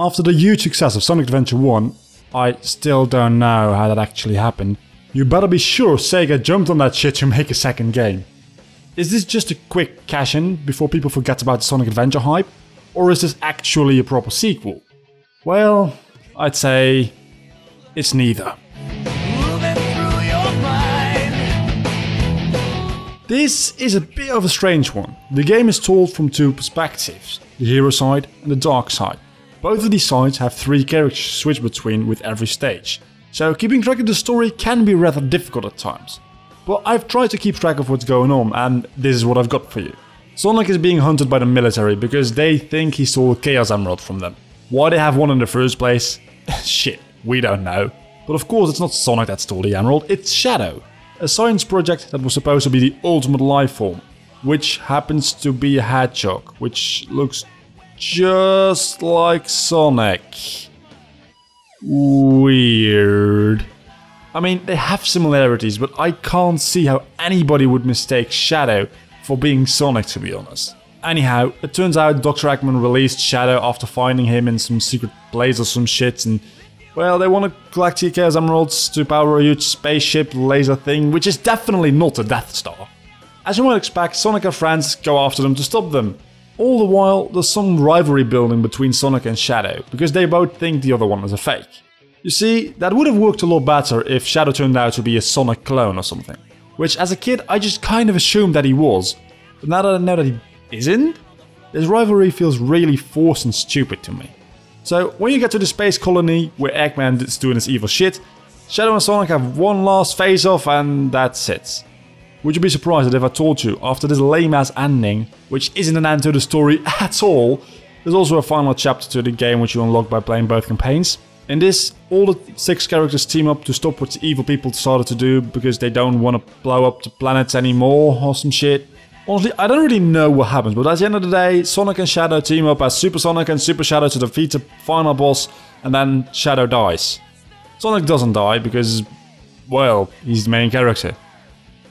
After the huge success of Sonic Adventure 1, I still don't know how that actually happened. You better be sure Sega jumped on that shit to make a second game. Is this just a quick cash-in before people forget about the Sonic Adventure hype? Or is this actually a proper sequel? Well, I'd say it's neither. This is a bit of a strange one. The game is told from two perspectives, the hero side and the dark side. Both of these sides have three characters to switch between with every stage, so keeping track of the story can be rather difficult at times. But I've tried to keep track of what's going on, and this is what I've got for you. Sonic is being hunted by the military because they think he stole a Chaos Emerald from them. Why they have one in the first place? Shit, we don't know. But of course it's not Sonic that stole the emerald, it's Shadow. A science project that was supposed to be the ultimate life form, which happens to be a hedgehog, which looks just like Sonic. Weird. I mean, they have similarities, but I can't see how anybody would mistake Shadow for being Sonic, to be honest. Anyhow, it turns out Dr. Eggman released Shadow after finding him in some secret place or some shit, and well, they want to collect the Chaos Emeralds to power a huge spaceship laser thing, which is definitely not a Death Star. As you might expect, Sonic and friends go after them to stop them. All the while, there's some rivalry building between Sonic and Shadow, because they both think the other one is a fake. You see, that would have worked a lot better if Shadow turned out to be a Sonic clone or something. Which, as a kid, I just kind of assumed that he was. But now that I know that he isn't, this rivalry feels really forced and stupid to me. So, when you get to the space colony where Eggman is doing his evil shit, Shadow and Sonic have one last face-off and that's it. Would you be surprised if I told you, after this lame-ass ending, which isn't an end to the story at all, there's also a final chapter to the game which you unlock by playing both campaigns? In this, all the 6 characters team up to stop what the evil people decided to do because they don't want to blow up the planets anymore or some shit. Honestly, I don't really know what happens, but at the end of the day, Sonic and Shadow team up as Super Sonic and Super Shadow to defeat the final boss, and then Shadow dies. Sonic doesn't die because, well, he's the main character.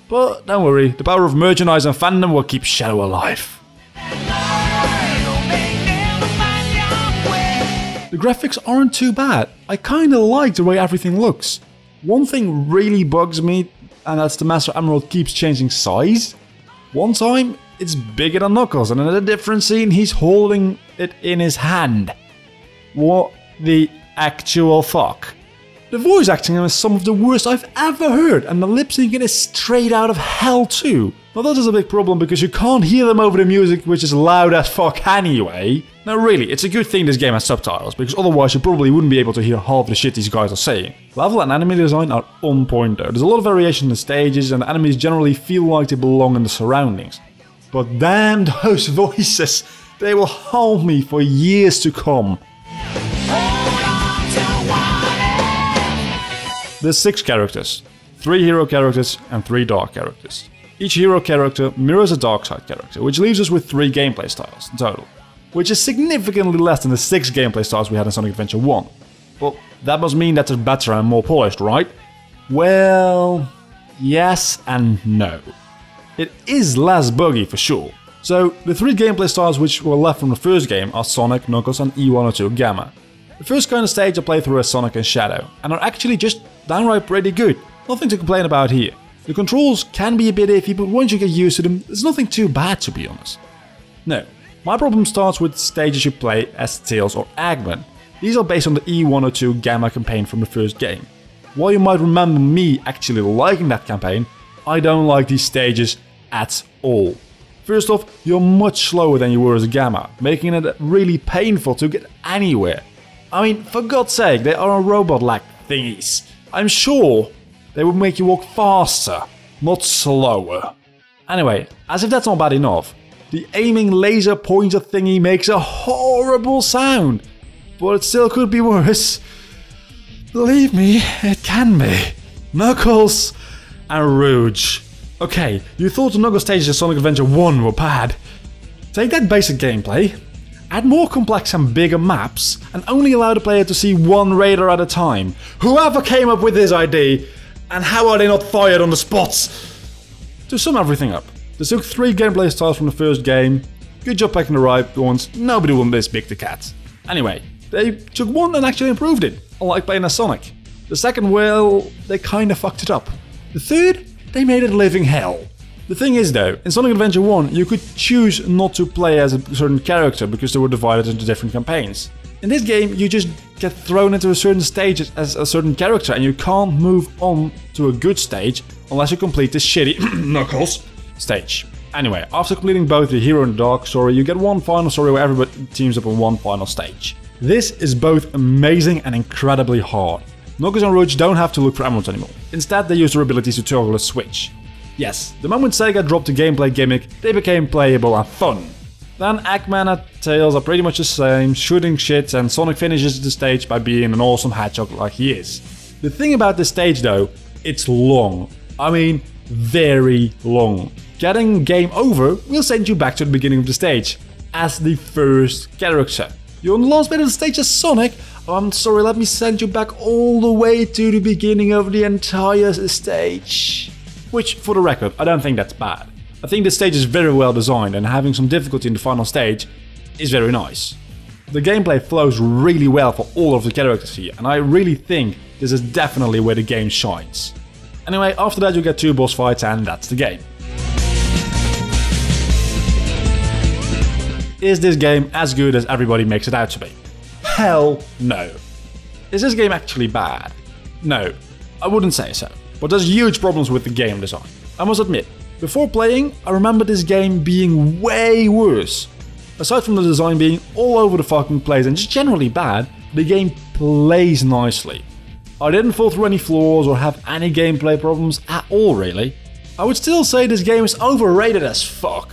But don't worry, the power of merchandise and fandom will keep Shadow alive. The graphics aren't too bad. I kinda like the way everything looks. One thing really bugs me, and that's the Master Emerald keeps changing size. One time, it's bigger than Knuckles, and in a different scene, he's holding it in his hand. What the actual fuck? The voice acting is some of the worst I've ever heard, and the lip syncing is straight out of hell too. Now that is a big problem because you can't hear them over the music, which is loud as fuck anyway. Now really, it's a good thing this game has subtitles, because otherwise you probably wouldn't be able to hear half the shit these guys are saying. Level and enemy design are on point though. There's a lot of variation in the stages, and the enemies generally feel like they belong in the surroundings. But damn those voices, they will haunt me for years to come. There's 6 characters, 3 hero characters and 3 dark characters. Each hero character mirrors a dark side character, which leaves us with 3 gameplay styles in total, which is significantly less than the 6 gameplay styles we had in Sonic Adventure 1. But that must mean that they're better and more polished, right? Well, yes and no. It is less buggy for sure. So, the 3 gameplay styles which were left from the first game are Sonic, Knuckles and E102 Gamma. The first kind of stage I play through is Sonic and Shadow, and are actually just downright pretty good. Nothing to complain about here. The controls can be a bit iffy, but once you get used to them, there's nothing too bad to be honest. No, my problem starts with stages you play as Tails or Eggman. These are based on the E102 Gamma campaign from the first game. While you might remember me actually liking that campaign, I don't like these stages at all. First off, you're much slower than you were as a Gamma, making it really painful to get anywhere. I mean, for God's sake, they are robot-like thingies. I'm sure they would make you walk faster, not slower. Anyway, as if that's not bad enough, the aiming laser pointer thingy makes a horrible sound. But it still could be worse. Believe me, it can be. Knuckles and Rouge. Okay, you thought the Knuckles stages in Sonic Adventure 1 were bad. Take that basic gameplay, add more complex and bigger maps, and only allow the player to see one radar at a time. Whoever came up with this idea, and how are they not fired on the spots? To sum everything up, they took 3 gameplay styles from the first game. Good job picking the right ones, nobody will miss Big the Cat. Anyway, They took one and actually improved it, unlike playing as Sonic. The second, well, they kinda fucked it up. The third, they made it living hell. The thing is though, in Sonic Adventure 1 you could choose not to play as a certain character because they were divided into different campaigns. In this game you just get thrown into a certain stage as a certain character and you can't move on to a good stage unless you complete this shitty Knuckles stage. Anyway, after completing both the Hero and the Dark story, you get one final story where everybody teams up on one final stage. This is both amazing and incredibly hard. Knuckles and Rouge don't have to look for emeralds anymore. Instead, they use their abilities to toggle a switch. Yes, the moment Sega dropped the gameplay gimmick, they became playable and fun. Then Eggman and Tails are pretty much the same, shooting shit, and Sonic finishes the stage by being an awesome hedgehog like he is. The thing about this stage though, it's long. I mean, very long. Getting game over will send you back to the beginning of the stage, as the first character. You're on the last bit of the stage as Sonic. Oh, I'm sorry, let me send you back all the way to the beginning of the entire stage. Which, for the record, I don't think that's bad. I think the stage is very well designed and having some difficulty in the final stage is very nice. The gameplay flows really well for all of the characters here, and I really think this is definitely where the game shines. Anyway, after that you get 2 boss fights and that's the game. Is this game as good as everybody makes it out to be? Hell no. Is this game actually bad? No, I wouldn't say so. But there's huge problems with the game design. I must admit, before playing, I remember this game being way worse. Aside from the design being all over the fucking place and just generally bad, the game plays nicely. I didn't fall through any flaws or have any gameplay problems at all really. I would still say this game is overrated as fuck.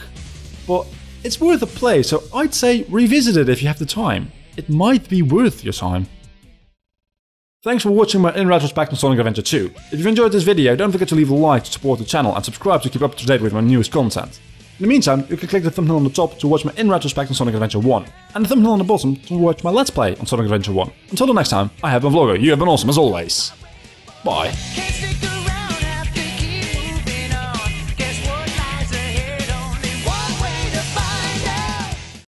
But it's worth a play, so I'd say revisit it if you have the time. It might be worth your time. Thanks for watching my in retrospect on Sonic Adventure 2. If you've enjoyed this video, don't forget to leave a like to support the channel and subscribe to keep up to date with my newest content. In the meantime, you can click the thumbnail on the top to watch my in retrospect on Sonic Adventure 1, and the thumbnail on the bottom to watch my let's play on Sonic Adventure 1. Until the next time, I have been Vlogger, you have been awesome as always. Bye.